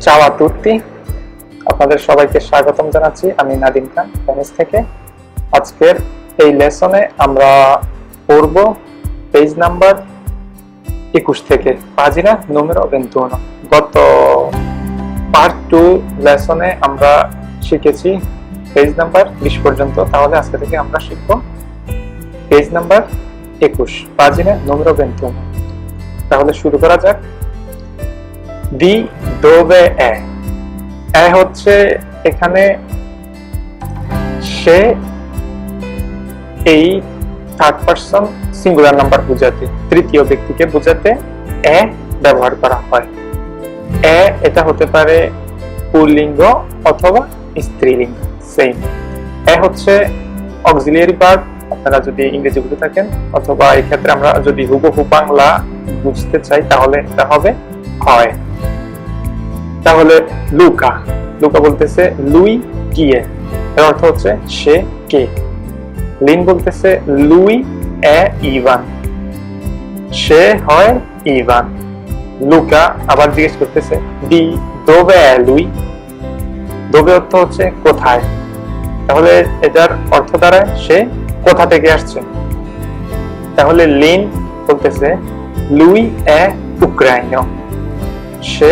চাও a tutti, আপনাদের সবাইকে স্বাগতম জানাচ্ছি। আমি নাদিম খান ভেনিস থেকে। আজকের এই লেসনে আমরা পড়ব পেজ নাম্বার 21 থেকে, পাজিনা número 21। গত পার্ট 2 লেসনে আমরা শিখেছি পেজ নাম্বার 20 পর্যন্ত, তাহলে আজকে থেকে আমরা শিখব পেজ নাম্বার 21, পাজিনা número 21। তাহলে শুরু করা যাক। দি dove è, হচ্ছে এখানে সে, এই থার্ড পারসন সিঙ্গুলার নাম্বার বোঝাতে, তৃতীয় ব্যক্তিকে বোঝাতে এ ব্যবহার করা হয়। এটা হতে পারে পুল্লিঙ্গ অথবা স্ত্রীলিঙ্গ, সেম। হচ্ছে অক্সিলিয়ারি ভার্ব, আপনারা যদি ইংরেজি বুঝে থাকেন, অথবা এই ক্ষেত্রে আমরা যদি হুবহু বাংলা বুঝতে চাই তাহলে এটা হবে হয়। তাহলে লুকা, লুকা বলতেছে লুই কিয়ে, এর অর্থ হচ্ছে সে কে। লিন বলতেছে লুই এ ইভান, সে হয় ইভান। লুকা আবার জিজ্ঞেস করতেছে দি দোবে এ লুই, দোবে অর্থ হচ্ছে কোথায়, তাহলে এটার অর্থ দাঁড়ায় সে কোথা থেকে আসছে। তাহলে লিন বলতেছে লুই এ উক্রাইনো, সে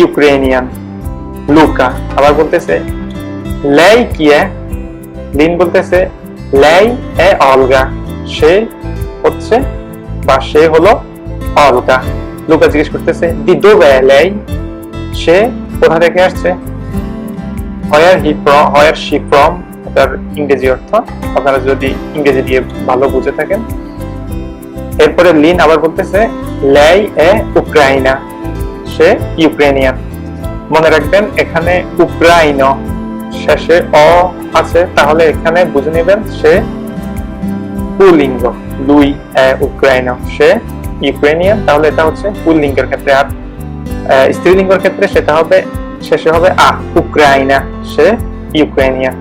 ইউক্রেনিয়ান। লুকা আবার বলতেছে লেই কিয়ে, লিন বলতেছে লেই এ অলগা, সে হচ্ছে বা সে হলো অলগা। লুকা জিজ্ঞেস করতেছে দি দোবে লেই, সে কোথা থেকে আসছে। হোয়ার শি ফ্রম, এটার ইংরেজি অর্থ, আপনারা যদি ইংরেজি দিয়ে ভালো বুঝে থাকেন। এরপরে লিন আবার বলতেছে লেই এ উক্রাইনা, সে ইউক্রেনিয়ান। মনে রাখবেন এখানে উক্রাইনো শেষে অ আছে, তাহলে এখানে বুঝে নেবেন সে পুল্লিঙ্গ, লুই এ উক্রাইনো, সে ইউক্রেনিয়ান। তাহলে এটা হচ্ছে পুল্লিঙ্গের ক্ষেত্রে। আর স্ত্রীলিঙ্গের ক্ষেত্রে সেটা হবে শেষে হবে আ, উক্রাইনা, সে ইউক্রেনিয়ান।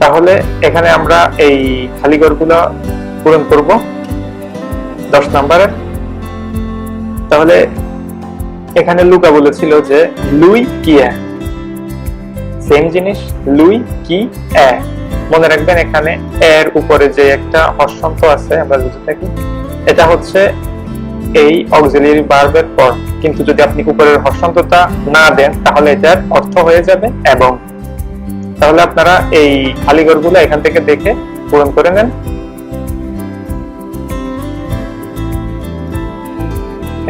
তাহলে এখানে আমরা এই খালিঘরগুলো পূরণ করব 10 নম্বরের। তাহলে এখানে লুকা বলেছিল যে লুই কিয়ে, সেম জিনিস লুই কি এ। মনে রাখবেন এখানে এর উপরে যে একটা হর্ষন্ত আছে আমরা বুঝে থাকি, এটা হচ্ছে এই অক্সিলিয়ারি ভার্বের পর, কিন্তু যদি আপনি উপরের হর্ষন্তটা না দেন তাহলে এটার অর্থ হয়ে যাবে এবং। তাহলে আপনারা এই খালিঘরগুলো এখান থেকে দেখে পূরণ করে নেন।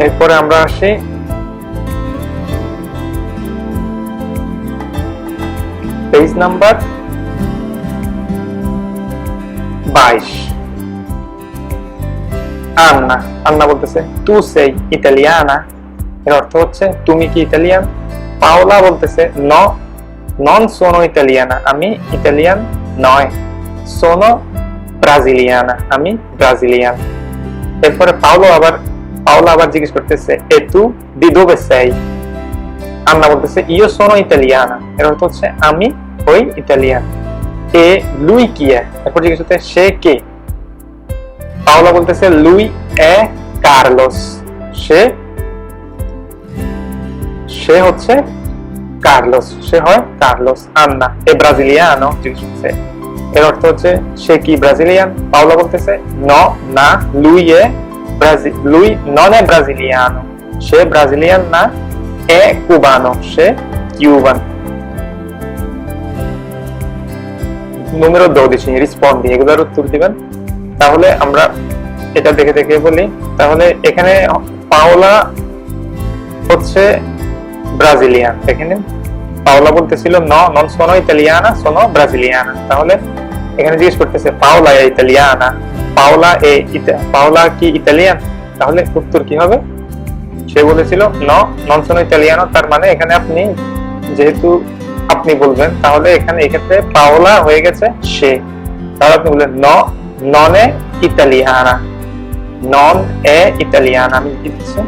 এরপরে আমরা আসি পেজ নাম্বার 22। আন্না, আন্না বলতেছে তু সেই ইতালিয়ানা, এর অর্থ হচ্ছে তুমি কি ইতালিয়ান। পাওলা বলতেছে নন সোনো ইতালিয়ানা, আমি ইতালিয়ান নয়। সোনো ব্রাজিলিয়ানা, আমি ব্রাজিলিয়ান। এরপরে পাওলা আবার জিজ্ঞেস করতেছে এ তু দি দোবে sei। আন্না বলতেছে ইও সোনো ইতালিয়ানা, এর অর্থ হচ্ছে আমি হই ইতালিয়ান। এ লুই কিয়ে, এরপর জিজ্ঞেস করতে সে কে। পাওলা বলতেছে লুই এ কার্লোস, সে হচ্ছে কার্লোস, সে হয় কার্লোস। আন্না এ ব্রাজিলিয়ানো, জিজ্ঞেস করছে এর অর্থ হচ্ছে সে কি ব্রাজিলিয়ান। পাওলা বলতেছে না, লুই নন এ ব্রাজিলিয়ানো, সে ব্রাজিলিয়ান না। এ কুবানো, সে কিউবান। número 12 রিসপন্ডি, এগুলোর উত্তর দিবেন। তাহলে আমরা এটা দেখে দেখে বলি। তাহলে এখানে পাওলা হচ্ছে ব্রাজিলিয়ান, দেখে নিন। পাওলা বলতেছিল নন সোনো ইতালিয়ানা, সোনো ব্রাজিলিয়ানা। তাহলে এখানে জিজ্ঞেস করতেছে পাওলা এ ইতালিয়ানা, পাওলা কি ইতালিয়ান। তাহলে উত্তর কি হবে। সে বলেছিল নন সোনো ইতালিয়ানো, তার মানে এখানে আপনি যেহেতু আপনি বলবেন, তাহলে এখানে এক্ষেত্রে পাওলা হয়ে গেছে সে। তাহলে আপনি বললেন নন এ ইতালিয়ানা, নন এ ইতালিয়ানা। আমি কি দিচ্ছি,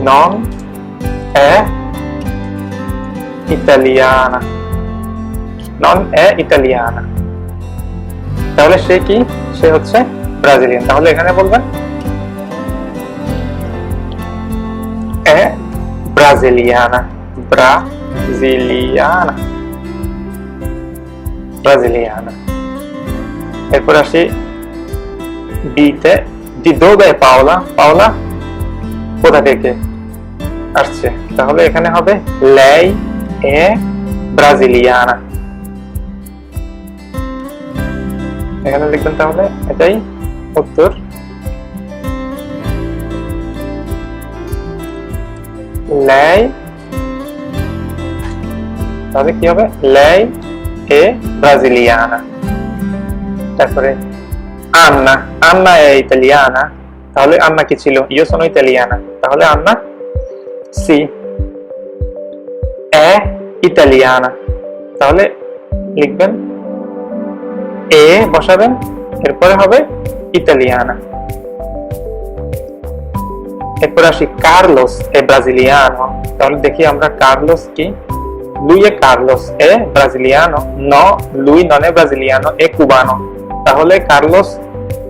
নন এ ইতালিয়ানা, নন এ ইতালিয়ানা। তাহলে সে কি, সে হচ্ছে ব্রাজিলিয়ান। তাহলে এখানে বলবেন এ ব্রাজিলিয়ানা, ব্রাজিলিয়ানা, ব্রাজিলিয়ানা। এরপর আসি বিতে, di dove Paola? পাওলা কোথা থেকে আসছে? তাহলে এখানে হবে lei è brasiliana। এখানে লিখবেন তাহলে এটাই উত্তর। lei, তাহলে কি হবে? lei è brasiliana। তারপরে Anna, Anna è italiana, তাহলে আন্না কি ছিল? io sono italiana, তাহলে আন্না sì è italiana। তাহলে লিখবেন এ বসাবেন, এরপরে হবে ইতালিয়ানা। এরপর আসি কার্লোস এ ব্রাজিলিয়ানো। তাহলে দেখি আমরা কার্লোস কি? lui è Carlos è brasiliano? no, lui non è brasiliano, è cubano। তাহলে কার্লোস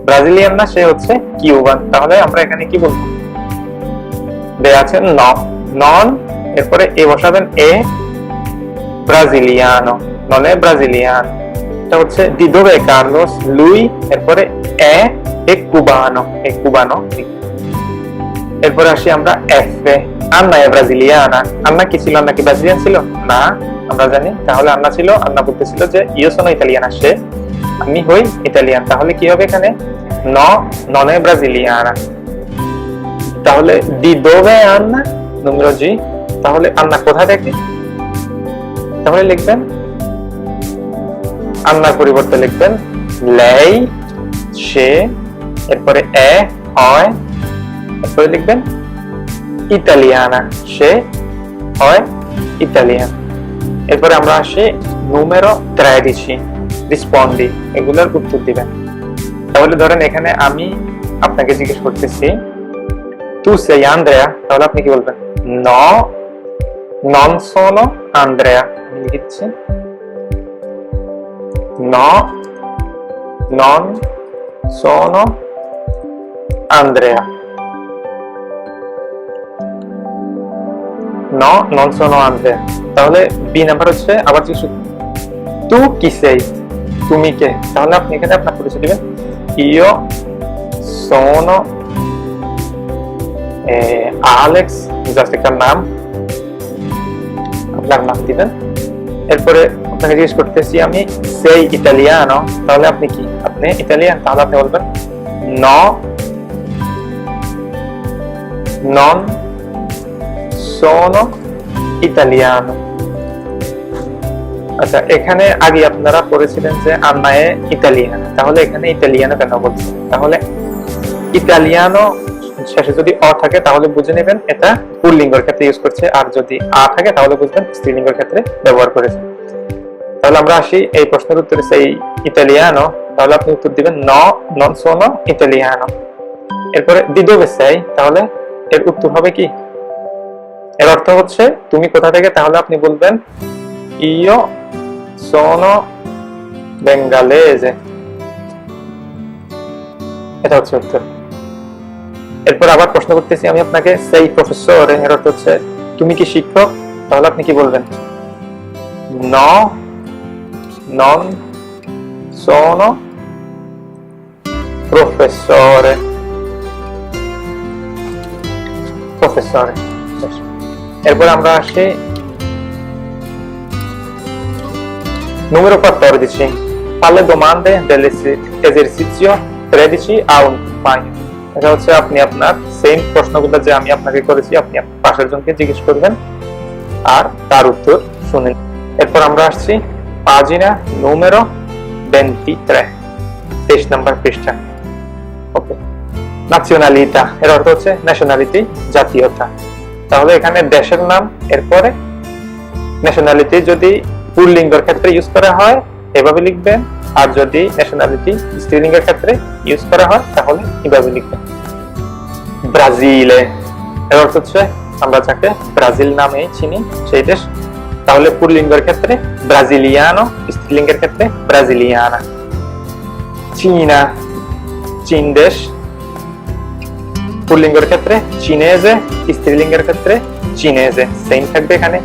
ব্রাজিলিয়ান না, সে হচ্ছে কিউবান। তাহলে আমরা এখানে কি বলবো? দেয়া আছে নন, এরপরে এ বসাবেন এ ব্রাজিলিয়ানো, non è brasiliano। এটা হচ্ছে di dove è Carlos, lui, এরপরে è cubano, è cubano। এরপরে আসি আমরা এফ এ, আন্না এ ব্রাজিলিয়ানা। আন্না কি ছিল? আন্না কি ব্রাজিলিয়ান ছিল? না, আমরা জানি। তাহলে আন্না ছিল, আন্না বলতেছিল যে io sono italiana, সে, আমি হই ইতালিয়ান। তাহলে কি হবে এখানে? non è brasiliana। তাহলে di dove è Anna, numero G, তাহলে আন্না কোথা থেকে? তাহলে লিখবেন আন্নার পরিবর্তে লিখবেন lei, সে, এরপরে হয়, এরপরে লিখবেন ইতালিয়ানা, সে হয় ইতালিয়ান। এরপরে আমরা আসি numero 13, rispondi, এগুলোর উত্তর দিবেন। তাহলে ধরেন এখানে আমি আপনাকে জিজ্ঞেস করতেছি tu sei Andrea, তাহলে আপনি কি বলবেন? no, non sono Andrea। আমি লিখছি no, non sono Andrea, no, non sono Andrea। তাহলে বি নাম্বার হচ্ছে আবার জিজ্ঞেস tu chi sei, তুমি কে? তাহলে আপনি এখানে আপনার পরিচয় দিবেন io sono Alex, জাস্ট একটা নাম, আপনার নাম দিবেন। এরপরে আপনাকে জিজ্ঞেস করতেছি আমি sei italiano, তাহলে আপনি কি? আপনি ইতালিয়ান। তাহলে আপনি বলবেন no, non sono italiano। আচ্ছা, এখানে আগে আপনারা পড়েছিলেন যে আন্না এ ইতালিয়ানো, তাহলে এখানে ইতালিয়ানো কেন বলছে? তাহলে ইতালিয়ানো শেষে যদি অ থাকে তাহলে বুঝে নেবেন এটা পুল্লিঙ্গের ক্ষেত্রে ইউজ করছে, আর যদি আ থাকে তাহলে বুঝবেন স্ত্রীলিঙ্গের ক্ষেত্রে ব্যবহার করেছে। তাহলে আমরা আসি এই প্রশ্নের উত্তরে সেই ইতালিয়ানো। তাহলে আপনি উত্তর দিবেন non sono italiano। এরপরে di dove sei, তাহলে এর উত্তর হবে কি? এর অর্থ হচ্ছে তুমি কোথা থেকে? তাহলে আপনি বলবেন io sono bengalese। এটা হচ্ছে উত্তর। এরপর আবার প্রশ্ন করতেছি আমি আপনাকে sei professore, এর অর্থ হচ্ছে তুমি কি শিক্ষক? তাহলে আপনি কি বলবেন? no, non sono professore, professore। এরপর আমরা আসি numero 14, fa le domande dell'esercizio 13 a un compagno। এটা হচ্ছে আপনি আপনার সেম প্রশ্নগুলো যে আমি আপনাকে করেছি আপনি পাশের জনকে জিজ্ঞেস করবেন আর তার উত্তর শুনেন। এরপর আমরা আসছি pagina numero 23, 23 নম্বর পৃষ্ঠা। ওকে, নাশনালিটা, এর অর্থ হচ্ছে ন্যাশনালিটি, জাতীয়তা। তাহলে এখানে দেশের নাম, এরপরে ন্যাশনালিটি যদি পুল্লিঙ্গের ক্ষেত্রে ইউজ করা হয় এভাবে লিখবেন, আর যদি ন্যাশনালিটি স্ত্রীলিঙ্গের ক্ষেত্রে ইউজ করা হয় তাহলে এভাবে লিখবেন ব্রাজিলে। এর অর্থ হচ্ছে আমরা যাকে ব্রাজিল নামে চিনি সেই দেশ। তাহলে পুল্লিঙ্গের ক্ষেত্রে ব্রাজিলিয়ানো, স্ত্রীলিঙ্গের ক্ষেত্রে ব্রাজিলিয়ানা। চীনা, চীন দেশ, পুল্লিঙ্গের ক্ষেত্রে চীনেজে, স্ত্রীলিঙ্গের ক্ষেত্রে চীনেজে, সেম থাকবে এখানে।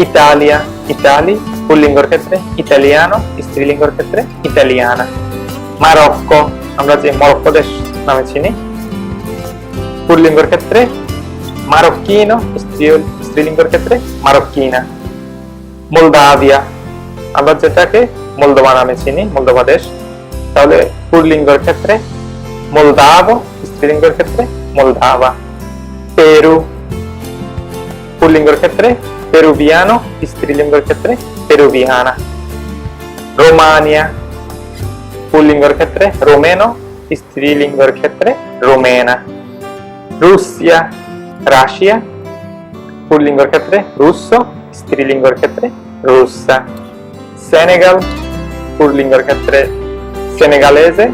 ইতালিয়া, ইতালি, পুল্লিঙ্গের ক্ষেত্রে ইতালিয়ানো, স্ত্রীলিঙ্গের ক্ষেত্রে ইতালিয়ানা। মারক্কো, আমরা যে মরক্কো দেশ নামে চিনি, পুল্লিঙ্গের ক্ষেত্রে মারক্কিনো, স্ত্রীলিঙ্গের ক্ষেত্রে মারক্কিনা। মোলদাভিয়া, আমরা যেটাকে মোলদোভা নামে চিনি, মোলদোভা দেশ, তাহলে পুল্লিঙ্গের ক্ষেত্রে মোলদাভো, স্ত্রীলিঙ্গের ক্ষেত্রে মোলদাভা। পেরু, পুল্লিঙ্গের ক্ষেত্রে পেরুভিয়ানো, স্ত্রীলিঙ্গের ক্ষেত্রে পেরুভিয়ানা। রোমানিয়া, পুল্লিঙ্গের ক্ষেত্রে রোমেনো, স্ত্রীলিঙ্গের ক্ষেত্রে রোমেনা। রুশিয়া, রাশিয়া, পুল্লিঙ্গের ক্ষেত্রে রুsso, স্ত্রীলিঙ্গের ক্ষেত্রে রুসা। সেনেগাল, পুল্লিঙ্গের ক্ষেত্রে সেনেগালেজে,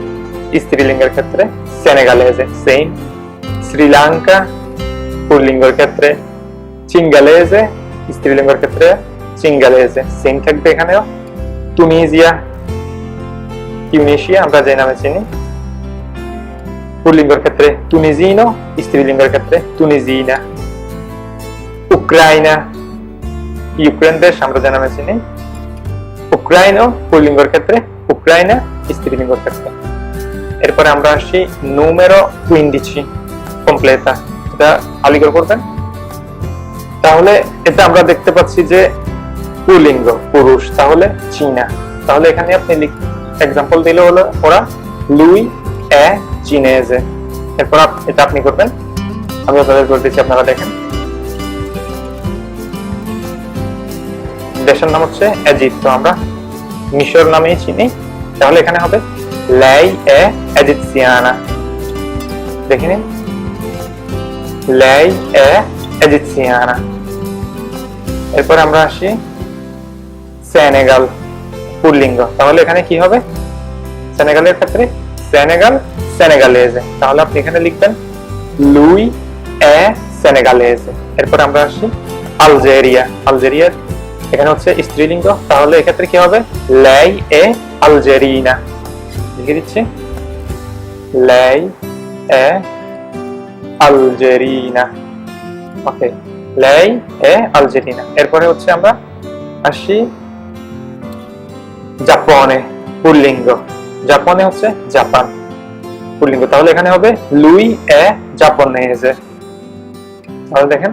স্ত্রীলিঙ্গের ক্ষেত্রে সেনেগালেজে, সেম। শ্রীলঙ্কা, পুল্লিঙ্গের ক্ষেত্রে চিঙ্গালেজে, স্ত্রীলিঙ্গের ক্ষেত্রে চিঙ্গালেজে, সেম থাকবে এখানেও। তুনিজিয়া, টিউনিশিয়া, আমরা যে নামে চিনি, পুল্লিঙ্গের ক্ষেত্রে তুনিজিনো, স্ত্রীলিঙ্গের ক্ষেত্রে তুনিজিনা। উক্রাইনা, ইউক্রেন দেশ, আমরা যে নামে চিনি, উক্রাইনো, পুল্লিঙ্গের ক্ষেত্রে উক্রাইনা, স্ত্রীলিঙ্গের ক্ষেত্রে। এরপরে আমরা আসি নুমেরো 15 কমপ্লেটা, এটা আলিগড় করবেন। তাহলে এটা আমরা দেখতে পাচ্ছি যে পুল্লিঙ্গ পুরুষ, তাহলে চীনা। তাহলে এখানে আপনি এক্সাম্পল দিলে হলো ওরা লুই এ চীনেজে। এরপর এটা আপনি করবেন, আমি আপনাদের করে দিচ্ছি, আপনারা দেখেন। দেশের নাম হচ্ছে ইজিপ্ট, আমরা মিশর নামেই চিনি, তাহলে এখানে হবে লাই এ ইজিপসিয়ানা। দেখে নিন, লাই এ ইজিপসিয়ানা। এরপর আমরা আসি সেনেগাল, পুল্লিঙ্গ, তাহলে এখানে কি হবে? সেনেগালের ক্ষেত্রে সেনেগাল, সেনেগালেজে, তাহলে আপনি এখানে লিখবেন লুই এ সেনেগালেজে। এরপর আমরা আসি আলজেরিয়া, আলজেরিয়ার এখানে হচ্ছে স্ত্রীলিঙ্গ, তাহলে এক্ষেত্রে কি হবে? লাই এ আলজেরিনা, লিখে দিচ্ছি লাই এ আলজেরিনা। ওকে, লাই এ আলজেরিনা। এরপরে হচ্ছে আমরা আসি জাপানে, পুল্লিঙ্গ, জাপানে হচ্ছে জাপান, পুল্লিঙ্গ, তাহলে এখানে হবে লুই এ জাপানেজে। তাহলে দেখেন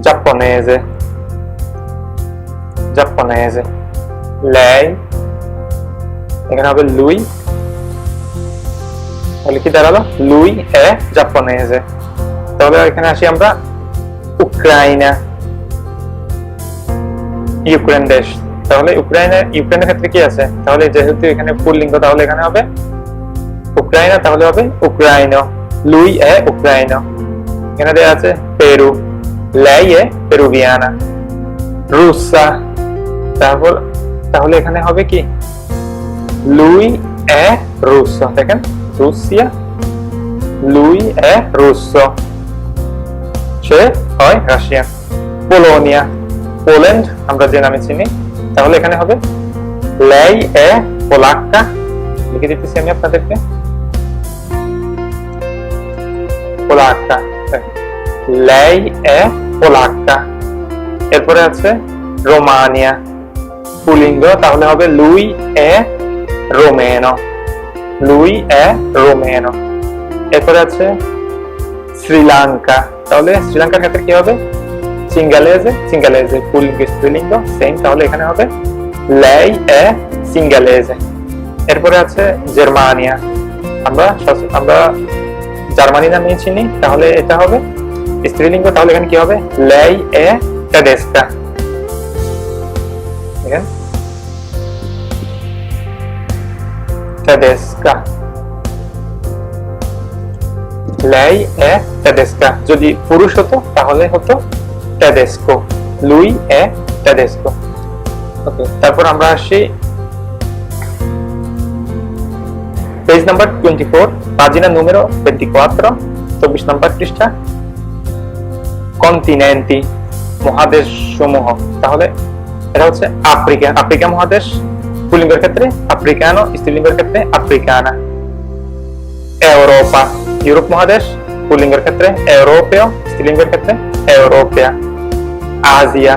জাপানেজে, জাপানেজে, লাই, এখানে হবে লুই, তাহলে কি দাঁড়ালো? লুই এ জাপানেজে। তাহলে এখানে আসি আমরা উক্রাইনা, ইউক্রেন দেশ, তাহলে ইউক্রেনের ক্ষেত্রে কি আছে? তাহলে যেহেতু এখানে পুল্লিঙ্গ, তাহলে এখানে হবে উক্রাইনা, তাহলে হবে উক্রাইনো, লুই এ উক্রাইনো। এখানে দেয়া আছে পেরু, লাই এ পেরুভিয়ানা। রুসা, তাহলে এখানে হবে কি? লুই এ রুসো, দেখেন রুসিয়া, লুই এ রুসো, সে হয় রাশিয়া। পোলোনিয়া, পোল্যান্ড, আমরা যে নামে চিনি, তাহলে এখানে হবে লাই এ পোলাক্কা, লিখে দিতেছি আমি আপনাদেরকে পোলাক্কা, লাই এ পোলাক্কা। এরপরে আছে রোমানিয়া, পুল্লিঙ্গ, তাহলে হবে লুই এ রোমেনো, লুই এ রোমেনো। এরপরে আছে শ্রীলঙ্কা, তাহলে শ্রীলঙ্কার ক্ষেত্রে কি হবে? সিঙ্গালেজে, সিঙ্গালেজে, পুল্লিঙ্গ স্ত্রীলিঙ্গ সেম, তাহলে এখানে হবে লাই এ সিঙ্গালেজে। এরপরে আছে জার্মানিয়া, আমরা জার্মানি নামে চিনি, তাহলে এটা হবে স্ত্রীলিঙ্গ, তাহলে এখানে কি হবে? লাই এ টেডেস্কা, দেখেন টেডেস্কা, লাই এ টেডেস্কা। যদি পুরুষ হতো তাহলে হতো টেডেস্কো, লুই এ টেডেস্কো। ওকে, তারপর আমরা আসি পেজ নাম্বার 24, página número 24, 24 নম্বর পৃষ্ঠা। কন্টিনেন্টি, মহাদেশ সমূহ, তাহলে এটা হচ্ছে আফ্রিকা, আফ্রিকা মহাদেশ, পুল্লিঙ্গের ক্ষেত্রে আফ্রিকানো, স্ত্রীলিঙ্গের ক্ষেত্রে আফ্রিকানা। ইউরোপা, ইউরোপ মহাদেশ, পুল্লিঙ্গের ক্ষেত্রে ইউরোপেয়, স্ত্রীলিঙ্গের ক্ষেত্রে ইউরোপেয়া। আসিয়া,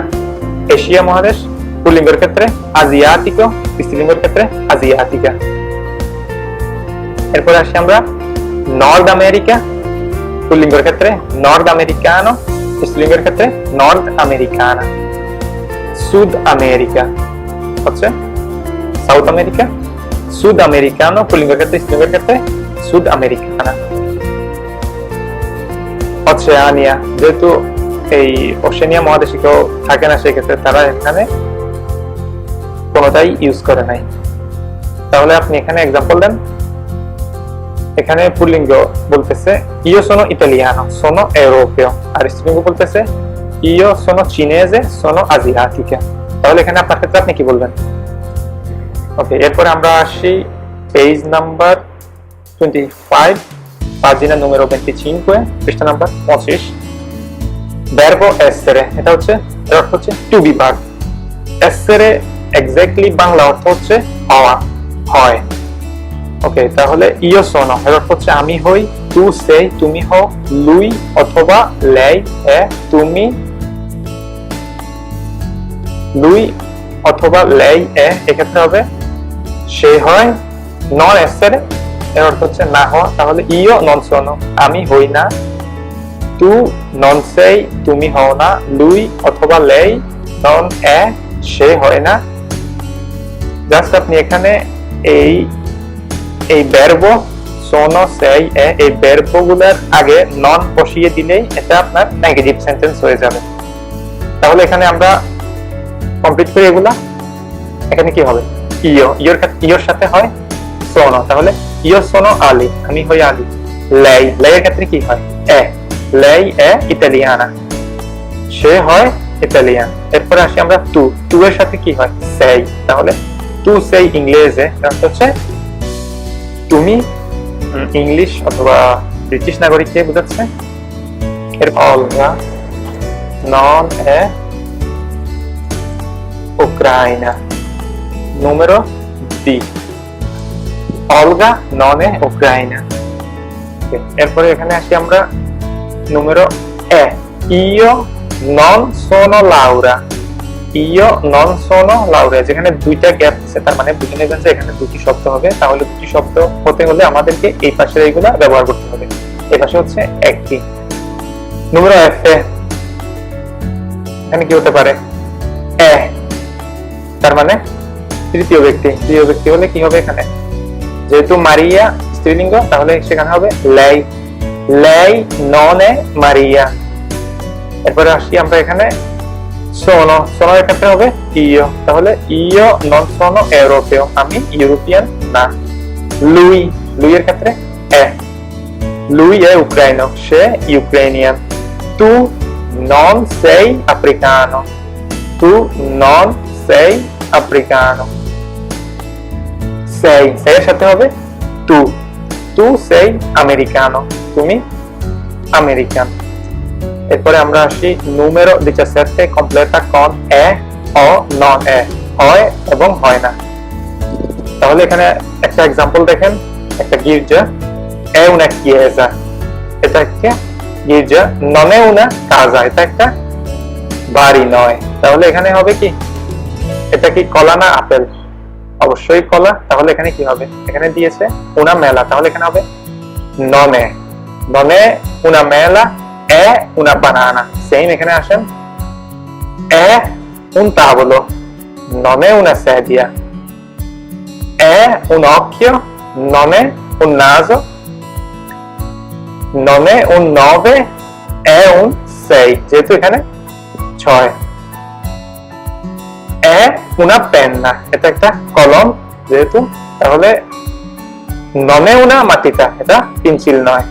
এশিয়া মহাদেশ, পুল্লিঙ্গের ক্ষেত্রে আজিয়াটিকো, স্ত্রীলিঙ্গের ক্ষেত্রে আজিয়াটিকা। এরপরে আসি আমরা নর্থ আমেরিকা, পুল্লিঙ্গের ক্ষেত্রে নর্থ আমেরিকানো, স্ত্রীলিঙ্গের ক্ষেত্রে নর্থ আমেরিকানা। সাউথ আমেরিকা হচ্ছে সাউথ আমেরিকা, সুদ আমেরিকানো, পুল্লিঙ্গের ক্ষেত্রে স্ত্রীলিঙ্গের ক্ষেত্রে সুদ আমেরিকানা। অস্ট্রেলিয়া, যেহেতু এই ওশেনিয়া মহাদেশে কেউ থাকে না, সেক্ষেত্রে তারা এখানে কোনোটাই ইউজ করে নাই। তাহলে আপনি এখানে এক্সাম্পল দেন। এখানে পুল্লিঙ্গ বলতেছে ইও সোনো ইতালিয়ানো, সোনো ইউরোপেও, আর স্ত্রীলিঙ্গ বলতেছে ইও সোনো চিনেজে, সোনো আজিয়াটিকা। তাহলে এখানে আপনার ক্ষেত্রে আপনি কি বলবেন? ওকে, এরপরে আমরা আসি পেজ নাম্বার 25, página número 25, পৃষ্ঠা নাম্বার 25। verbo essere, এটা হচ্ছে এর অর্থ হচ্ছে to be verb. essere exactly Bangla অর্থ হচ্ছে হওয়া, হয়। ওকে, তাহলে ইও সোনো এর অর্থ হচ্ছে আমি হই, তু সেই তুমি হও, লুই অথবা লেই এ তুমি, লুই অথবা লেই এ এক্ষেত্রে হবে সে হয়। নন এসেরে এর অর্থ হচ্ছে না হওয়া, তাহলে ইও নন সোনো আমি হই না, তু নন সেই তুমি হও না, লুই অথবা লেই নন এ সে হয় না। জাস্ট আপনি এখানে এই ভার্ব সোনো সেই এ এই ভার্ব গুলোর আগে নন বসিয়ে দিলেই এটা আপনার নেগেটিভ সেন্টেন্স হয়ে যাবে। তাহলে এখানে আমরা কমপ্লিট করি এগুলা। এখানে কি হবে? ইওর সাথে হয় সোনো, তাহলে ইও সোনো আলি, আমি হই আলি। লেই, লেই এর ক্ষেত্রে কি হয়? এ, লেই এ ইতালিয়ানা, সে হয় ইতালিয়ান। এরপরে আসি আমরা তু, তু এর সাথে কি হয়? সেই, তাহলে তু সেই ইংরেজে হচ্ছে তুমি, ইংলিশ অথবা ব্রিটিশ নাগরিককে বোঝাচ্ছে। এর অলগা নন এ উক্রাইনা, número D, অলগা নন এ উক্রাইনা। এরপরে এখানে আসি আমরা número E, io non sono Laura, io non sono Laura, যেখানে দুইটা গ্যাপ আছে তার মানে বুঝে নেবেন যে এখানে দুটি শব্দ হবে। তাহলে দুটি শব্দ হতে হলে আমাদেরকে এই পাশের এইগুলা ব্যবহার করতে হবে। এই পাশে হচ্ছে একটি। número F, এখানে কি হতে পারে? এ, তার মানে তৃতীয় ব্যক্তি। তৃতীয় ব্যক্তি হলে কি হবে? এখানে যেহেতু মারিয়া স্ত্রীলিঙ্গ, তাহলে সেখানে হবে লেই, লেই নন এ মারিয়া। এরপরে আসি আমরা এখানে সোনো, সোনো এর ক্ষেত্রে হবে ইও, তাহলে ইও নন সোনো ইউরোপেও, আমি ইউরোপিয়ান না। লুই, লুই এর ক্ষেত্রে এ, লুই এ উক্রাইনো, সে ইউক্রেনিয়ান। তু নন সেই আফ্রিকানো, তু নন সেই আফ্রিকানো। সেই, সেই এর সাথে হবে তু, তু সেই আমেরিকানো, তুমি আমেরিকান। এরপরে আমরা আসি número 17, completa con e o non e, হয় এবং হয় না। তাহলে এখানে একটা एग्जांपल দেখেন, একটা গির্জা, è una chiesa, এটা একটা গির্জা, non è una casa, এটা একটা বাড়ি নয়। তাহলে এখানে হবে কি? এটা কি কলা না আপেল? অবশ্যই কলা। তাহলে এখানে কি হবে? এখানে দিয়েছে una mela, তাহলে এখানে হবে non è, non è una mela, è una banana। Same এখানে আসেন, è un tavolo, non è una sedia, è un occhio, non è un naso, non è un 9, è un 6, যেহেতু এখানে 6। è una penna, এটা একটা কলম যেহেতু, তাহলে non è una matita, এটা পেন্সিল নয়।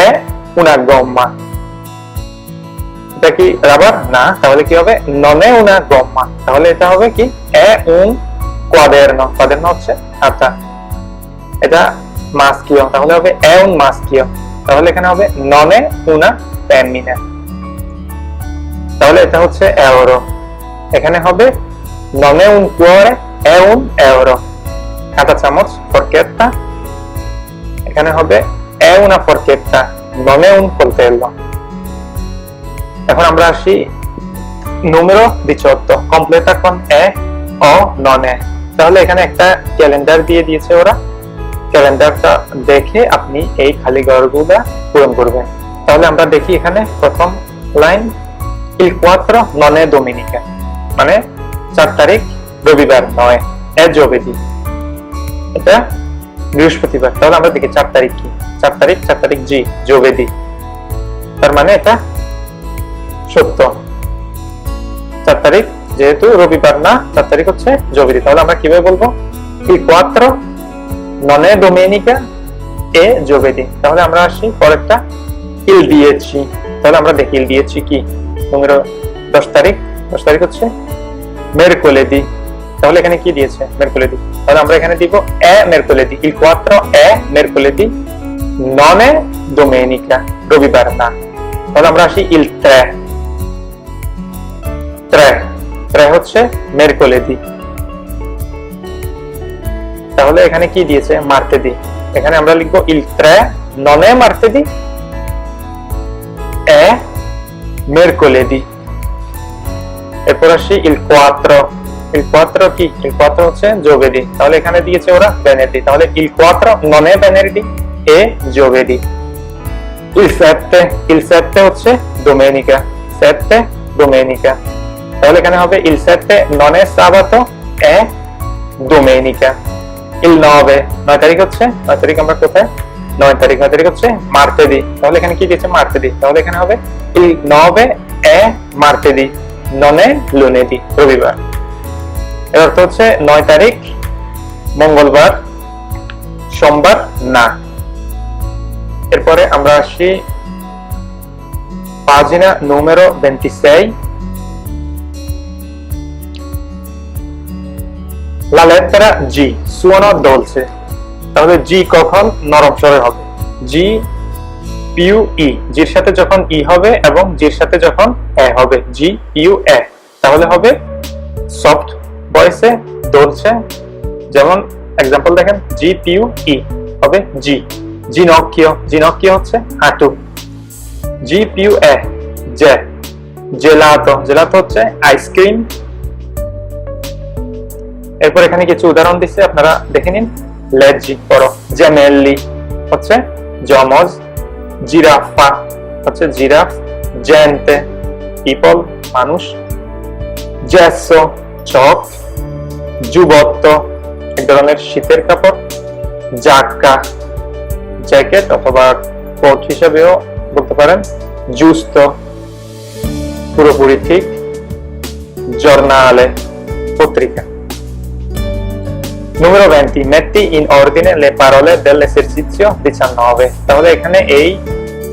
è una gomma, এটা কি রাবার? না, তাহলে কি হবে? non è una gomma, তাহলে এটা হবে কি? è un quaderno, quaderno হচ্ছে খাতা, এটা maschio, তাহলে হবে è un maschio, তাহলে এখানে হবে non è una femmina, তাহলে এটা হচ্ছে euro। এখানে হবে non è un cuore, è un euro, কাঁটা চামচ forchetta, এখানে হবে è una forchetta, non è un coltello। এখন আমরা আসি numero 18, completa con è o non è। তাহলে এখানে একটা ক্যালেন্ডার দিয়ে দিয়েছে ওরা, ক্যালেন্ডারটা দেখে আপনি এই খালি ঘরগুলো পূরণ করবেন। তাহলে আমরা দেখি এখানে প্রথম লাইন, il 4 non è domenica, মানে 4 তারিখ রবিবার নয়, è giovedì, এটা বৃহস্পতিবার। তাহলে আমরা দেখি 4 তারিখ কি, 4 তারিখ জি, giovedì, তার মানে এটা সত্য। 4 তারিখ যেহেতু রবিবার না, 4 তারিখ হচ্ছে giovedì। তাহলে আমরা কিভাবে বলবো, il 4 non è domenica, è giovedì। তাহলে আমরা আসি পরেরটা, il 10, তাহলে আমরা দেখি il 10 কি, numero 10 তারিখ হচ্ছে mercoledì। তাহলে এখানে কি দিয়েছে, mercoledì। তাহলে আমরা এখানে দিব è mercoledì, il 4 è mercoledì, non è domenica, রবিবার না। তাহলে আমরা আসি il 3 হচ্ছে mercoledì। তাহলে এখানে কি দিয়েছে, martedì। এখানে আমরা লিখবো il 3 non è martedì, è mercoledì। এরপর আসি il 4 কি, il 4 হচ্ছে giovedì। তাহলে এখানে দিয়েছে ওরা venerdì, তাহলে il 4 non è venerdì, è giovedì। il 7 হচ্ছে domenica, 7 domenica। তাহলে এখানে হবে il 7 non è sabato, è domenica। il 9 তারিখ হচ্ছে, 9 তারিখ আমরা কোথায়, 9 তারিখ হচ্ছে martedì। তাহলে এখানে কি দিয়েছে, martedì। তাহলে এখানে হবে il 9 è martedì, non è lunedì, রবিবার। এর অর্থ হচ্ছে 9 তারিখ মঙ্গলবার, সোমবার না। এরপরে আমরা আসি pagina numero 26, la lettera G suona dolce। তাহলে জি কখন নরম স্বরে হবে, জি পিউ ই, জির সাথে যখন ই হবে এবং জির সাথে যখন এ হবে, জি পিউ এ, তাহলে হবে সফট ভয়েসে dolce। যেমন এক্সাম্পল দেখেন, জি পিউ ই হবে জি, ginocchio হচ্ছে হাঁটু, জি পিউ এ জে, gelato হচ্ছে আইসক্রিম। এরপর এখানে কিছু উদাহরণ দিচ্ছে, আপনারা দেখে নিন। লেজি পড়ো, gemelli হচ্ছে যমজ, জিরাফা হচ্ছে জিরাফ, gente পিপল মানুষ, gesso চক, giubbotto এক ধরনের শীতের কাপড়, giacca জ্যাকেট অথবা কোট হিসেবেও বলতে পারেন, giusto পুরোপুরি ঠিক, giornale পত্রিকা। Numero 20, metti in ordine le parole dell'esercizio 19। তাহলে এখানে এই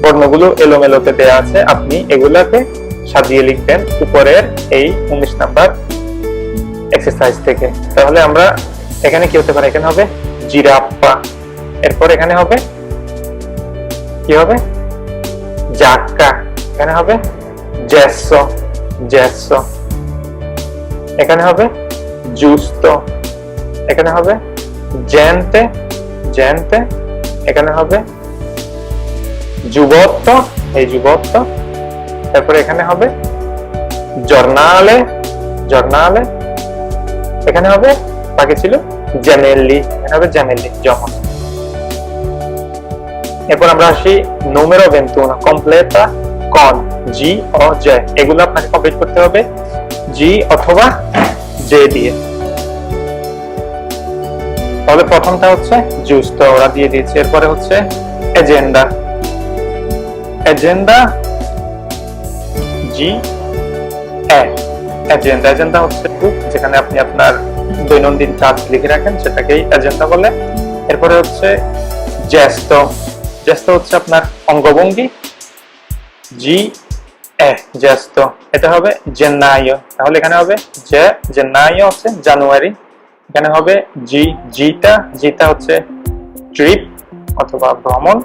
বর্ণগুলো এলোমেলোতে দেয়া আছে, আপনি এগুলাকে সাজিয়ে লিখবেন উপরের এই 19 নাম্বার এক্সারসাইজ থেকে। তাহলে আমরা এখানে কি হতে পারে, এখানে হবে জিরাফা, এরপর এখানে হবে কি হবে, জাক্কা, এখানে হবে gesso, এখানে হবে giusto, এখানে হবে gente, এখানে হবে giubbotto, এই giubbotto, তারপরে এখানে হবে giornale, এখানে হবে বাকি ছিল gemelli, এখানে হবে gemelli যমজ। এরপর আমরা আসি numero 21, completa con G o J। এগুলো আপনাকে কমপ্লিট করতে হবে G অথবা J দিয়ে। তাহলে প্রথমটা হচ্ছে giusto, ওরা দিয়ে দিয়েছে। এরপরে হচ্ছে agenda, G A, agenda হচ্ছে যেখানে আপনি আপনার দৈনন্দিন কাজ লিখে রাখেন, সেটাকেই এজেন্ডা বলে। এরপরে হচ্ছে gesto হচ্ছে আপনার অঙ্গভঙ্গি, জি এ gesto, এটা হবে gennaio। তাহলে এখানে হবে gennaio হচ্ছে জানুয়ারি, এখানে হবে জিটা হচ্ছে ট্রিপ অথবা ভ্রমণ,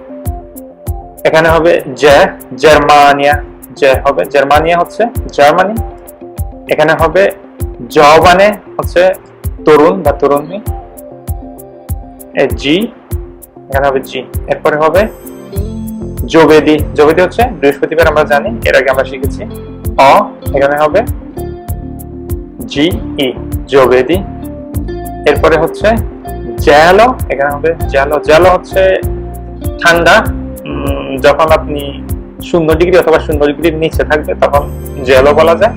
এখানে হবে জার্মানিয়া, হবে জার্মানিয়া হচ্ছে জার্মানি, এখানে হবে জবানে হচ্ছে তরুণ বা তরুণী, জি এখানে হবে জি। এরপরে হবে যোবেদি, যোবেদি হচ্ছে বৃহস্পতিবার, আমরা জানি, এর আগে আমরা শিখেছি। অ এখানে হবে জি ই, যোবেদি। এরপরে হচ্ছে জ্যালো, এখানে হবে জ্যালো। জ্যালো হচ্ছে ঠান্ডা, যখন আপনি 0 ডিগ্রি অথবা 0 ডিগ্রির নিচে থাকবে তখন জ্যালো বলা যায়।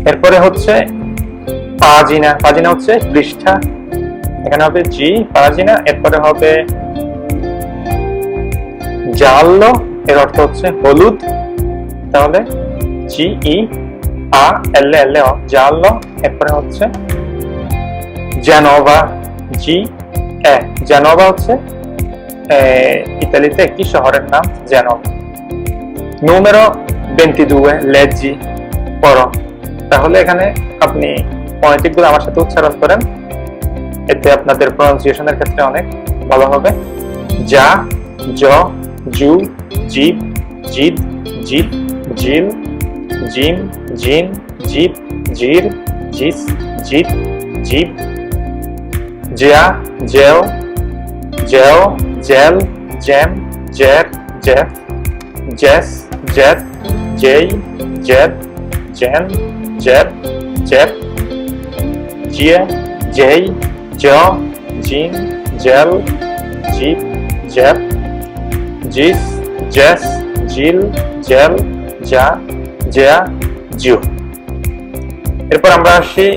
এরপরে হচ্ছে পাজিনা, পাজিনা হচ্ছে পৃষ্ঠা, এখানে হবে জি পাজিনা। এরপরে হবে জাল্লো, এর অর্থ হচ্ছে হলুদ, তাহলে জি ই আ এল এল ও, জাল্লো। এরপরে হচ্ছে জেনোভা, জি এ, জেনোভা হচ্ছে ইতালিতে একটি শহরের নাম জেনোভা। numero 22 leggi পড়ো, তাহলে এখানে আপনি ফনেটিক গুলো আমার সাথে উচ্চারণ করেন, এতে আপনাদের প্রনাউন্সিয়েশনের ক্ষেত্রে অনেক ভালো হবে। যা, জ, জু, জিব, জিদ, জিদ, জিল, জিম, জিন, জিব, জির, জিস, জিদ, জিব, জিয়া, জেও, জেও, জেল, জেম, জের, জেফ, জেস, জেদ, জেই, জেদ, জেন, জেব, জেব, জিয়ে, জেই, জ, জিন, জেল, জিব, জেব, জিস, জেস, জিল, জেল, জা, জেয়া, জিউ। এরপর আমরা আসি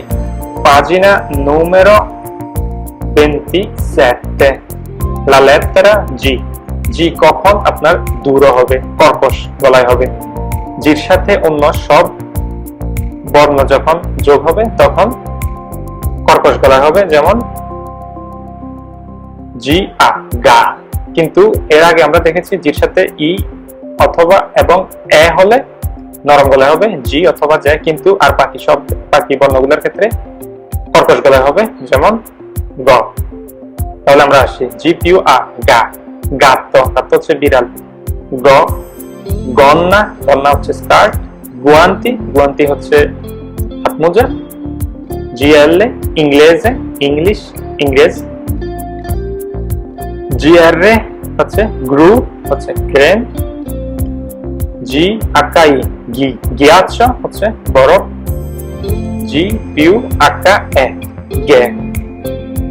পাজিনা numero 27, la lettera G। জি কখন আপনার দূর হবে, কর্কশ গলায় হবে। জির সাথে অন্য সব বর্ণ যখন যোগ হবে তখন কর্কশ গলায় হবে, যেমন জি আ, গা। কিন্তু এর আগে আমরা দেখেছি জির সাথে ই অথবা এবং এ হলে নরম গলায় হবে, জি অথবা জে, কিন্তু আর বাকি বর্ণগুলোর ক্ষেত্রে কর্কশ গলায় হবে, যেমন গ। তাহলে আমরা আসি জি পিউ আ, গা, গাত্ত, গাত্ত হচ্ছে বিড়াল। গ, গন্না, গন্না হচ্ছে স্কার্ট। গুয়ান্তি, গুয়ান্তি হচ্ছে হাত মোজা। জিএলএ, ইংলেজে, ইংলিশ, ইংরেজ। জিআরএ হচ্ছে গ্রু, হচ্ছে ক্রেন। জি আকাই, গি, গিয়াচ্ছ হচ্ছে বরফ। জি পিউ আকা এ, গে।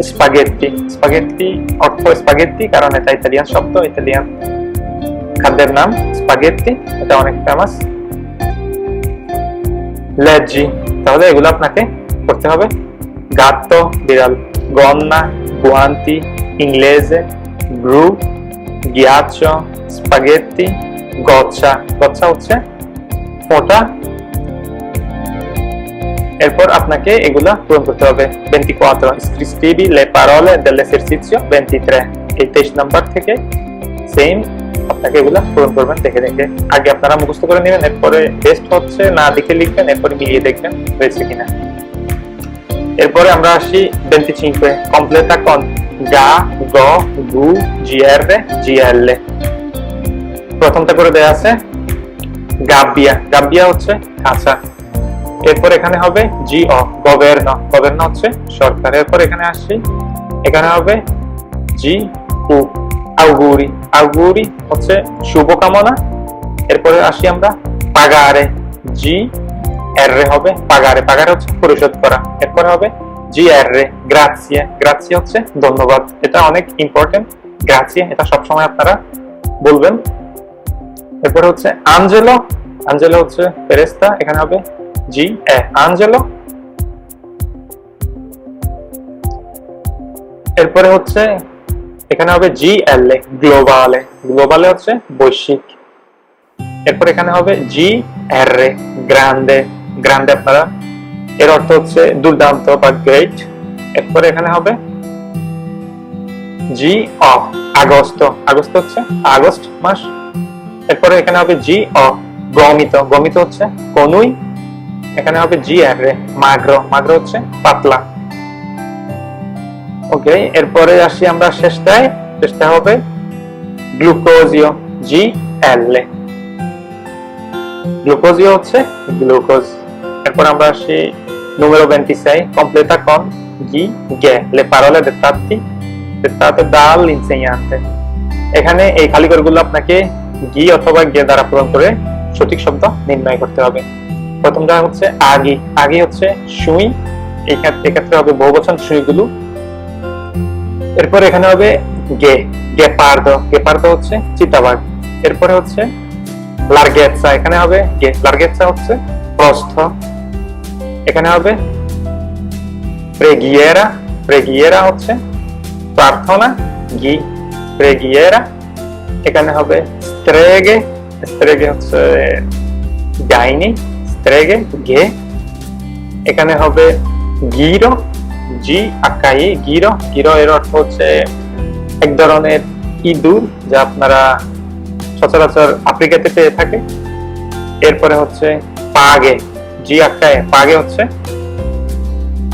স্পাগেত্তি, স্পাগেত্তি অর্থ স্পাগেত্তি কারণ এটা ইতালিয়ান শব্দ, ইতালিয়ান খাদ্যের নাম স্পাগেত্তি, এটা অনেক ফেমাস। লেজি, তাহলে এগুলো আপনাকে করতে হবে। গাত্তো বিড়াল, গন্না, গুয়ান্তি, ইংলেজে, গ্রু, গিয়াচ্চো, স্পাগেত্তি, গচ্ছা, গচ্ছা হচ্ছে মোটা। এরপর আপনাকে এগুলা পূরণ করতে হবে। 24 scrivi le parole dell'esercizio 23, এই 23 নাম্বার থেকে সেম আপনাকে এগুলা পূরণ করবেন দেখে দেখে। আগে আপনারা মুখস্থ করে নেবেন, এরপরে টেস্ট হচ্ছে না দেখে লিখবেন, এরপরে মিলিয়ে দেখবেন হয়েছে কিনা। এরপরে আমরা আসি 25 completa con ga, go, gu, gr, gl। প্রথমটা করে দেয়া আছে গাব্বিয়া, গাব্বিয়া হচ্ছে খাঁচা। এরপর এখানে হবে জি অ, গভর্নো, গভর্নো হচ্ছে সরকার। এরপর এখানে আসি, এখানে হবে জি উ, আউগুরি, আউগুরি হচ্ছে শুভকামনা। এরপরে আসি আমরা পাগারে, জি এর হবে পাগারে, পাগারে হচ্ছে পরিশোধ করা। এরপরে হবে জি এর, গ্রাসিয়ে, গ্রাসিয়ে হচ্ছে ধন্যবাদ। এটা অনেক ইম্পর্টেন্ট, গ্রাসিয়ে, এটা সবসময় আপনারা বলবেন। এরপরে হচ্ছে আঞ্জেলো, আঞ্জেলো হচ্ছে ফেরেস্তা, এখানে হবে জি এ, আঞ্জেলো। এরপরে হচ্ছে এখানে হবে জি এল এ, গ্লোবালে, গ্লোবালে হচ্ছে বৈশ্বিক। এরপর এখানে হবে জি এর, গ্রান্ডে, গ্রান্ডে আপনারা এর অর্থ হচ্ছে দুর্দান্ত বা গ্রেট। এরপরে এখানে হবে জি অ, আগস্ট, আগস্ট হচ্ছে আগস্ট মাস। এরপরে এখানে হবে জি অ, গমিত, গমিত হচ্ছে কনুই। এখানে হবে জি আর, মাগ্রো, মাগ্রো হচ্ছে পাতলা। ওকে, এরপরে আসি আমরা শেষটায়, শেষটা হবে গ্লুকোজিও, জি এল, গ্লুকোজিও হচ্ছে গ্লুকোজ। এরপর আমরা আসি numero 26 completa con গি গে le parole dettate dall'insegnante। এখানে এই খালি ঘরগুলো আপনাকে গি অথবা গে দ্বারা পূরণ করে সঠিক শব্দ নির্ণয় করতে হবে। প্রথমটা হচ্ছে আগি, আগি হচ্ছে সুই, এক্ষেত্রে হবে বহুবচন সুইগুলো। এরপর এখানে হবে গে, গেপার্দো, গেপার্দো হচ্ছে চিতাবাঘ। এরপরে হচ্ছে লার্গেৎসা, এখানে হবে গে, লার্গেৎসা হচ্ছে প্রস্থ। এখানে হবে প্রেগিয়েরা, প্রেগিয়েরা হচ্ছে প্রার্থনা, গি প্রেগিয়েরা। এখানে হবে স্ট্রেগে, স্ট্রেগে হচ্ছে ডাইনি, স্ট্রেগে গে। এখানে হবে গিরো, জি আকাই গিরো, গিরো এর অর্থ হচ্ছে এক ধরনের ইঁদুর যা আপনারা সচরাচর আফ্রিকাতে পেয়ে থাকে। এরপরে হচ্ছে পাগে, জি আকাই পাগে হচ্ছে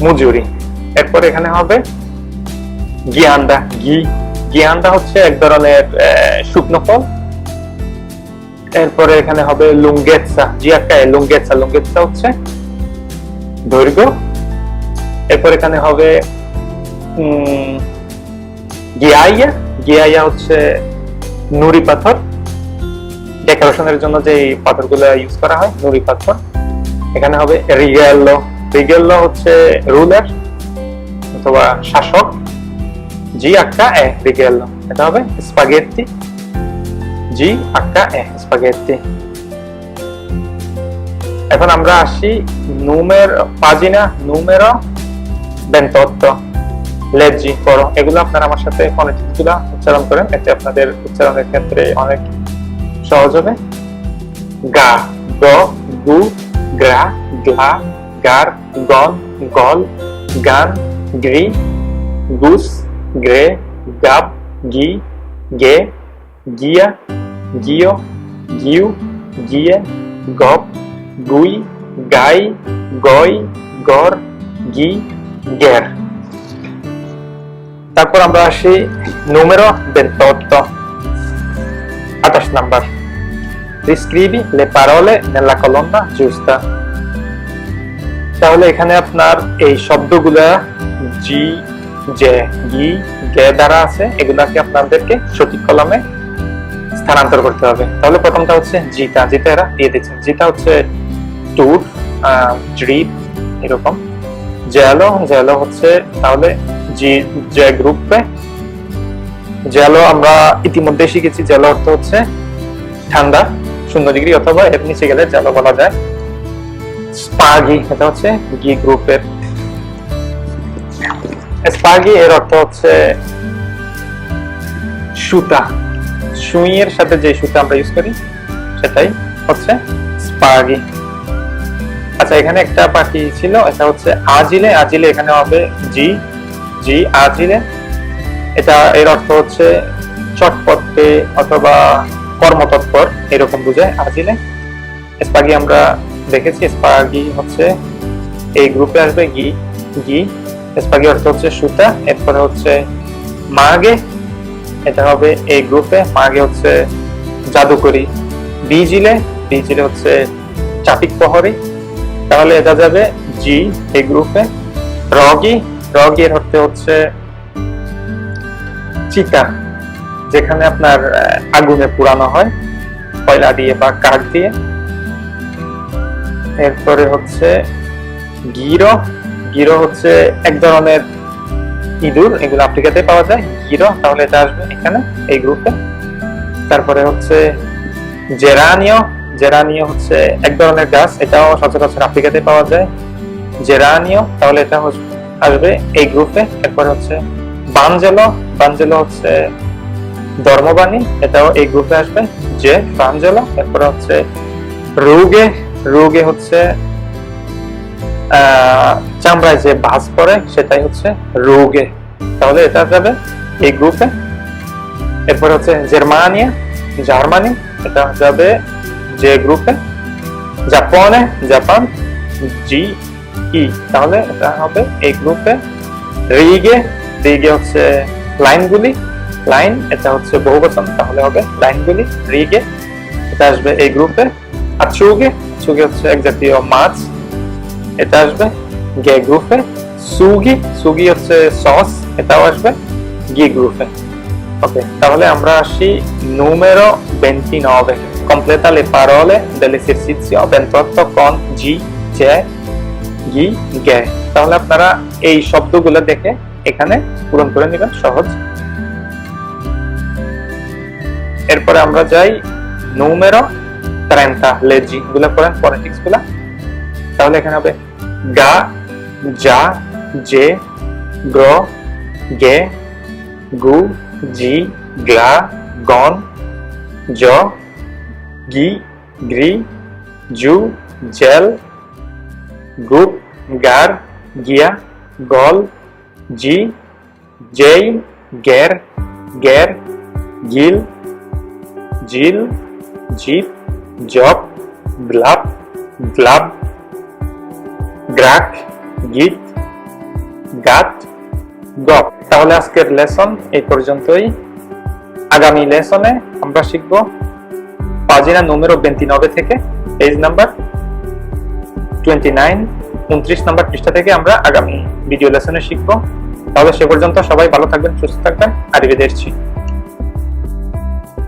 মজুরি। এরপর এখানে হবে গিয়ান্দা, গিয়ান্দা হচ্ছে এক ধরনের শুকনো ফল। এরপরে এখানে হবে লুঙ্গেৎসা, জি আকাই লুঙ্গেৎসা, লুঙ্গেৎসা হচ্ছে দৈর্ঘ্য। এরপর এখানে হবে গিয়াইয়া, গিয়াইয়া হচ্ছে নুড়ি পাথর, ডেকোরেশনের জন্য যে পাথরগুলো ইউজ করা হয়, নুড়ি পাথর। এখানে হবে রিগেল্লো, রিগেল্লো হচ্ছে রুলার অথবা শাসক, জি আক্কা এ রিগেল্লো। এটা হবে স্পাগেত্তি, জি আক্কা এ স্পাগেত্তি। এখন আমরা আসি পাজিনা নুমেরো 28, লেজি পড়ো। এগুলো আপনারা আমার সাথে ফনেটিক্স গুলা উচ্চারণ করেন, এতে আপনাদের উচ্চারণের ক্ষেত্রে অনেক সহজ হবে। গা, গ, গু, গ্রা, গ্লা, গার, গন, গল, গান, গ্রি, গুস, গ্রে, গাব, গি, গে, গিয়া, গিও, গিউ, গিয়ে, গপ, গুই, গাই, গই, গর, গি, গের। তারপর আমরা আসি numero 28, 28 number. Riscrivi le parole nella colonna giusta। তাহলে এখানে আপনার এই শব্দগুলা জি, জে, গি, গে দ্বারা আছে, এগুলাকে আপনাদেরকে সঠিক কলামে স্থানান্তর করতে হবে। তাহলে প্রথমটা হচ্ছে জিতা, জিতা এরা দিয়ে দিচ্ছেন। জিতা হচ্ছে টুর, ড্রিপ এরকম। জেলো, জেলো হচ্ছে তাহলে জি যে গ্রুপে। জেলো আমরা ইতিমধ্যে শিখেছি, জেলো অর্থ হচ্ছে ঠান্ডা 0 ডিগ্রি অথবা এর নিচে গেলে জেলো বলা যায়। স্পাগি, এটা হচ্ছে গি গ্রুপের। স্পাগি এর অর্থ হচ্ছে সুতা, সুইয়ের সাথে যে সুতা আমরা ইউজ করি সেটাই হচ্ছে স্পাগি। আচ্ছা, এখানে একটা পাখি ছিল, এটা হচ্ছে আজিলে, আজিলে এখানে হবে জি, জি আজিলে। এটা এর অর্থ হচ্ছে চটপটে অথবা কর্মতৎপর এরকম বোঝায় আজিলে। স্পাগি আমরা দেখেছি, স্পাগি হচ্ছে এই গ্রুপে আসবে গি, গি। স্পাগি অর্থ হচ্ছে সুতা। এরপরে হচ্ছে মাগে, এটা হবে এই গ্রুপে, মাগে হচ্ছে জাদুকরি। বিজিলে, বিজিলে হচ্ছে চাপিক প্রহরী, তাহলে এটা যাবে জি এই গ্রুপে। রগি, রগি এর অর্থ হচ্ছে চিতা, যেখানে আপনার আগুনে পুরানো হয় কয়লা দিয়ে বা কাঠ দিয়ে। এরপরে হচ্ছে গিরো, গিরো হচ্ছে এক ধরনের ইঁদুর, এগুলো আফ্রিকাতে পাওয়া যায়, গিরো, তাহলে এটা আসবে এখানে এই গ্রুপে। তারপরে হচ্ছে জেরানিও, জেরানিও হচ্ছে এক ধরনের গাছ, এটাও সচরাচর আফ্রিকাতে পাওয়া যায়, জেরানিও, তাহলে এটা আসবে এই গ্রুপে। এরপরে হচ্ছে বানজেলো, বানজেলো হচ্ছে ধর্মবাণী, এটাও এই গ্রুপে আসবে, যে বানজেলো। এরপরে হচ্ছে রুগে, রুগে হচ্ছে চামড়ায় যে ভাঁজ পড়ে সেটাই হচ্ছে রুগে, তাহলে এটা যাবে এই গ্রুপে। এরপর হচ্ছে জার্মানিয়া, জার্মানি, এটা যাবে যে গ্রুপে। জাপানে, জাপান, জি ই, তাহলে এটা হবে এই গ্রুপে। রিগে, রিগে হচ্ছে লাইনগুলি, লাইন, এটা হচ্ছে বহুবচন, তাহলে হবে লাইনগুলি, রিগে, এটা আসবে এই গ্রুপে। আচুগে, আচুগে হচ্ছে এক জাতীয় মাছ, এটা আসবে গে গ্রুপে। সুগি, সুগি হচ্ছে সস, এটাও আসবে গি গ্রুপে। ওকে, তাহলে আমরা আসি numero 29. Completa le parole dell'esercizio 28 con gi, je, gi, ge. তাহলে আপনারা এই শব্দগুলো দেখে এখানে পূরণ করে নেবেন, সহজ। এরপরে আমরা যাই numero 30, লেজি গুলো পড়েন, ফনেটিক্স গুলা। তাহলে এখানে হবে গা, যা, জে, গ্র, গে, গু, জি, গ্লা, গন, জ, গি, গ্রি, জু, জেল, গুপ, গার, গিয়া, গল, জি, জেই, গের, গের, গিল, জিল, জিপ, জপ, গ্লাপ, গ্লাব, গ্রাক, গিট, গাট, গপ। তাহলে আজকের লেসন এই পর্যন্তই। আগামী লেসনে আমরা শিখব পাজিনা numero 29 থেকে পেজ নাম্বার 29 নাম্বার পৃষ্ঠা থেকে আমরা আগামী ভিডিও লেসনে শিখব। তাহলে সে পর্যন্ত সবাই ভালো থাকবেন, সুস্থ থাকবেন। আরিভেদেরচি।